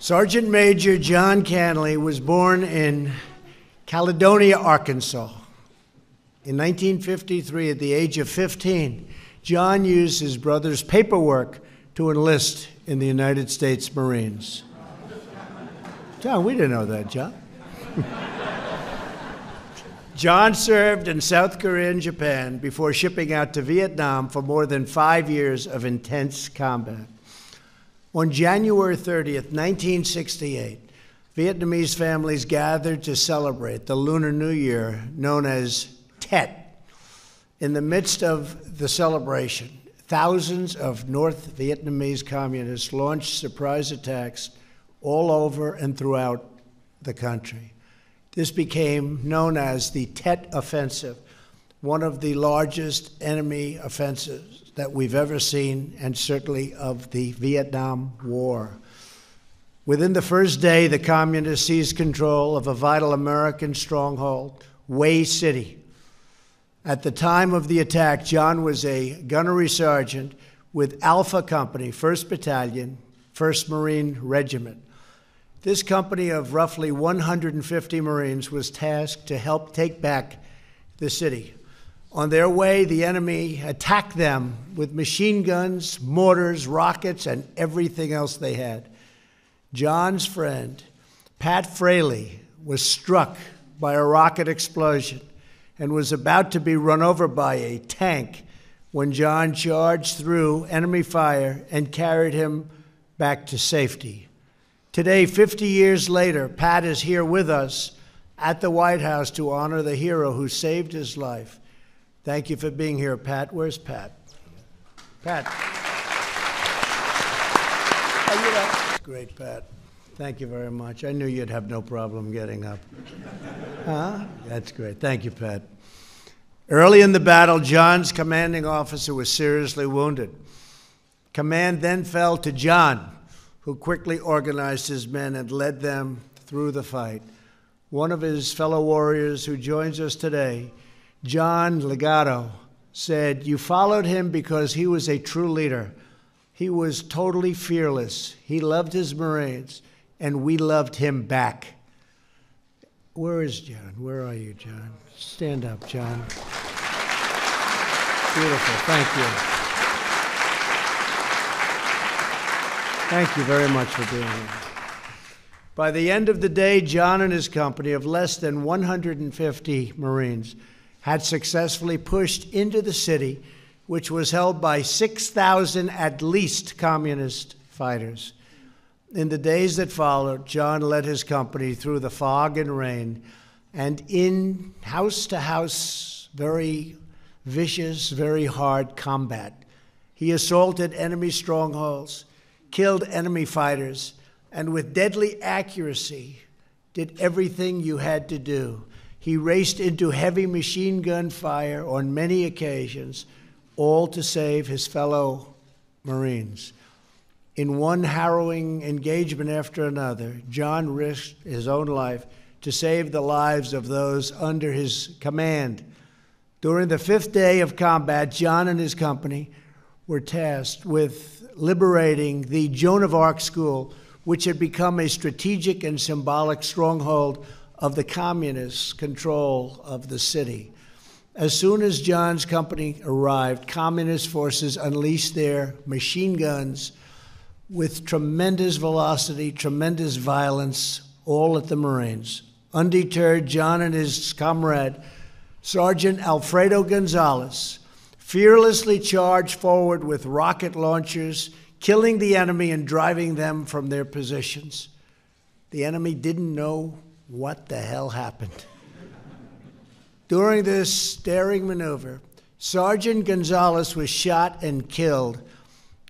Sergeant Major John Canley was born in Caledonia, Arkansas. In 1953, at the age of 15, John used his brother's paperwork to enlist in the United States Marines. John, we didn't know that, John. John served in South Korea and Japan before shipping out to Vietnam for more than 5 years of intense combat. On January 30th, 1968, Vietnamese families gathered to celebrate the Lunar New Year known as Tet. In the midst of the celebration, thousands of North Vietnamese communists launched surprise attacks all over and throughout the country. This became known as the Tet Offensive, one of the largest enemy offensives that we've ever seen, and certainly of the Vietnam War. Within the first day, the communists seized control of a vital American stronghold, Hue City. At the time of the attack, John was a gunnery sergeant with Alpha Company, 1st Battalion, 1st Marine Regiment. This company of roughly 150 Marines was tasked to help take back the city. On their way, the enemy attacked them with machine guns, mortars, rockets, and everything else they had. John's friend, Pat Fraley, was struck by a rocket explosion and was about to be run over by a tank when John charged through enemy fire and carried him back to safety. Today, 50 years later, Pat is here with us at the White House to honor the hero who saved his life. Thank you for being here, Pat. Where's Pat? Pat. Great, Pat. Thank you very much. I knew you'd have no problem getting up. Huh? That's great. Thank you, Pat. Early in the battle, John's commanding officer was seriously wounded. Command then fell to John, who quickly organized his men and led them through the fight. One of his fellow warriors who joins us today, John Legato, said, "You followed him because he was a true leader. He was totally fearless. He loved his Marines, and we loved him back." Where is John? Where are you, John? Stand up, John. Beautiful. Thank you. Thank you very much for being here. By the end of the day, John and his company of less than 150 Marines had successfully pushed into the city, which was held by 6,000 at least communist fighters. In the days that followed, John led his company through the fog and rain, and in house-to-house, very vicious, very hard combat. He assaulted enemy strongholds, killed enemy fighters, and with deadly accuracy did everything you had to do. He raced into heavy machine gun fire on many occasions, all to save his fellow Marines. In one harrowing engagement after another, John risked his own life to save the lives of those under his command. During the 5th day of combat, John and his company were tasked with liberating the Joan of Arc School, which had become a strategic and symbolic stronghold of the communists' control of the city. As soon as John's company arrived, communist forces unleashed their machine guns with tremendous velocity, tremendous violence, all at the Marines. Undeterred, John and his comrade, Sergeant Alfredo Gonzalez, fearlessly charged forward with rocket launchers, killing the enemy and driving them from their positions. The enemy didn't know what the hell happened. During this daring maneuver, Sergeant Gonzalez was shot and killed,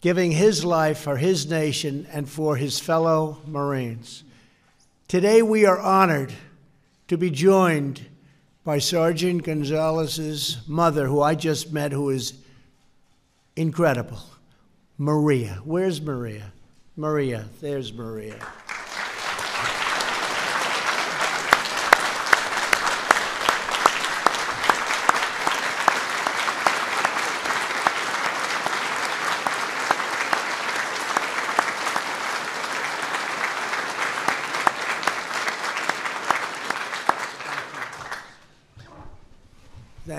giving his life for his nation and for his fellow Marines. Today we are honored to be joined by Sergeant Gonzalez's mother, who I just met, who is incredible, Maria. Where's Maria? Maria, there's Maria.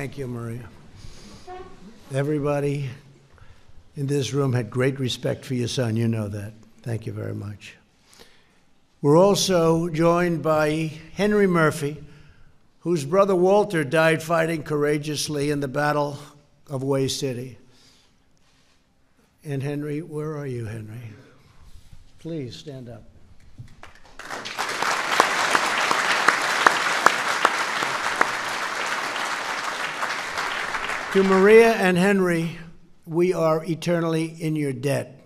Thank you, Maria. Everybody in this room had great respect for your son. You know that. Thank you very much. We're also joined by Henry Murphy, whose brother Walter died fighting courageously in the Battle of Way City. And Henry, where are you, Henry? Please stand up. To Maria and Henry, we are eternally in your debt.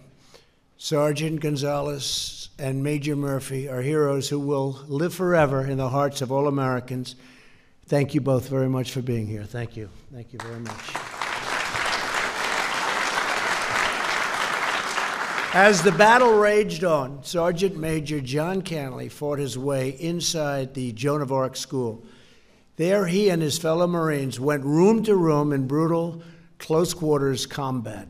Sergeant Gonzalez and Major Murphy are heroes who will live forever in the hearts of all Americans. Thank you both very much for being here. Thank you. Thank you very much. As the battle raged on, Sergeant Major John Canley fought his way inside the Joan of Arc School. There, he and his fellow Marines went room to room in brutal, close-quarters combat.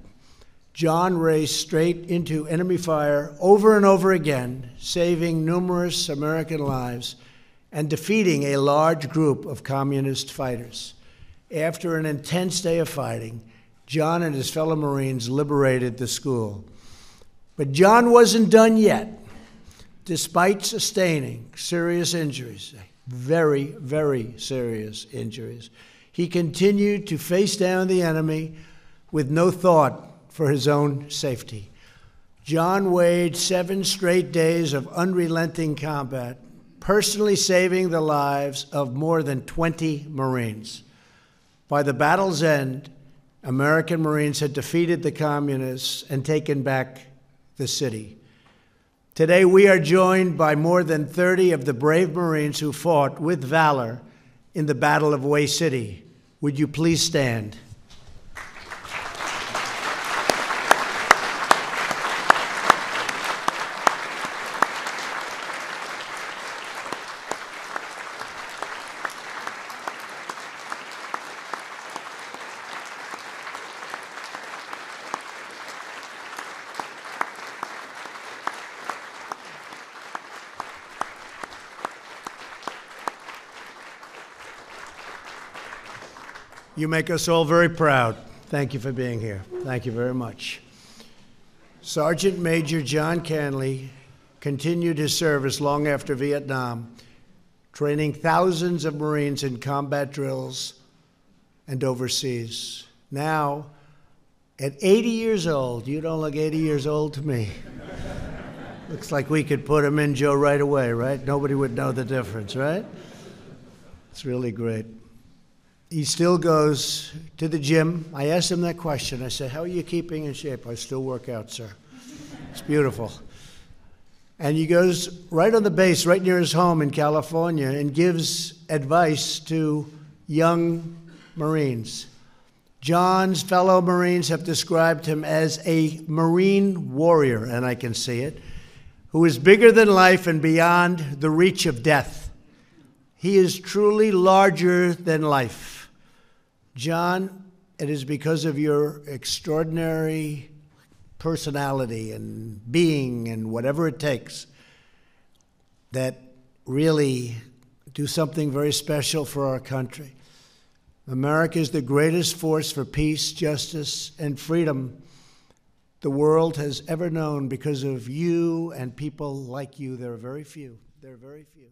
John raced straight into enemy fire over and over again, saving numerous American lives and defeating a large group of communist fighters. After an intense day of fighting, John and his fellow Marines liberated the school. But John wasn't done yet. Despite sustaining serious injuries, very, very serious injuries, he continued to face down the enemy with no thought for his own safety. John waged 7 straight days of unrelenting combat, personally saving the lives of more than 20 Marines. By the battle's end, American Marines had defeated the communists and taken back the city. Today, we are joined by more than 30 of the brave Marines who fought with valor in the Battle of Way City. Would you please stand? You make us all very proud. Thank you for being here. Thank you very much. Sergeant Major John Canley continued his service long after Vietnam, training thousands of Marines in combat drills and overseas. Now, at 80 years old, you don't look 80 years old to me. Looks like we could put him in, Joe, right away, right? Nobody would know the difference, right? It's really great. He still goes to the gym. I asked him that question. I said, how are you keeping in shape? I still work out, sir. It's beautiful. And he goes right on the base, right near his home in California, and gives advice to young Marines. John's fellow Marines have described him as a Marine warrior, and I can see it, who is bigger than life and beyond the reach of death. He is truly larger than life. John, it is because of your extraordinary personality and being and whatever it takes that really do something very special for our country. America is the greatest force for peace, justice, and freedom the world has ever known because of you and people like you. There are very few. There are very few.